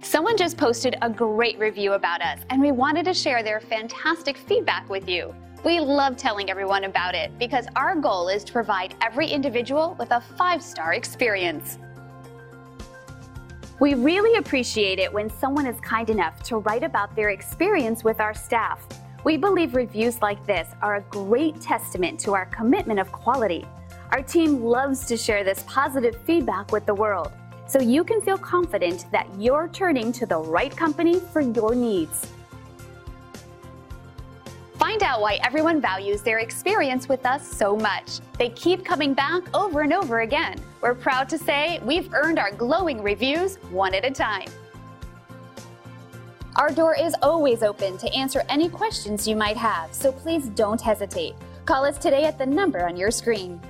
Someone just posted a great review about us, and we wanted to share their fantastic feedback with you. We love telling everyone about it because our goal is to provide every individual with a 5-star experience. We really appreciate it when someone is kind enough to write about their experience with our staff. We believe reviews like this are a great testament to our commitment of quality. Our team loves to share this positive feedback with the world, so you can feel confident that you're turning to the right company for your needs. Find out why everyone values their experience with us so much. They keep coming back over and over again. We're proud to say we've earned our glowing reviews one at a time. Our door is always open to answer any questions you might have, so please don't hesitate. Call us today at the number on your screen.